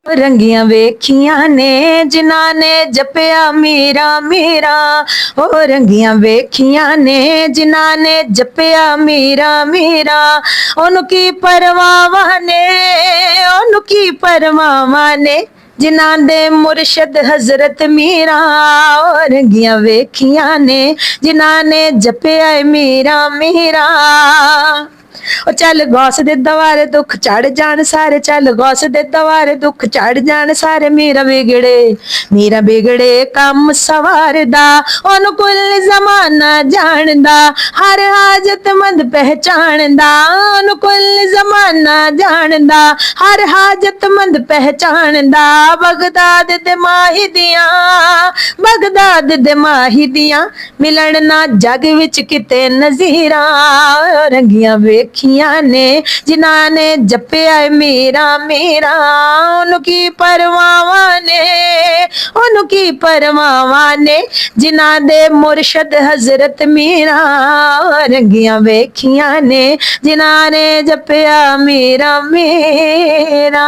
रंगियां वेखियां ने जिन्हां ने जपया मीरा मीरा। ओ रंगियां वेखियां ने जिन्हां ने जपया मीरा मीरा। ओनु की परवाह ने ओनु की परवाह ने जिन्हां दे मुर्शद हजरत मीरा। ओ रंगियां वेखियां ने जिन्हां ने जपया मीरा मीरा। ओ चल गौस दे दवारे दुख चढ़ जान सारे, चल गौस दे दवारे दुख चढ़ जान सारे। मेरा बिगड़े कम सवारदा ओनु कुल जमाना जानदा। हर हाजतमंद पहचानदा ओनु कुल जमाना जानदा। हर हाजतमंद पहचानदा। बगदाद दे माही दियां बगदाद दे माही दियां मिलन ना जग विच किते नज़ीरा। रंगियां वेखियां ने जिन्हां ने जपया मीरा मीरा। ओनु की परवाह ने ओनु की परवाह ने जिन्हां दे मुर्शद हजरत मीरा। रंगियां वेखियां ने जिन्हां ने जपया मीरा मीरा।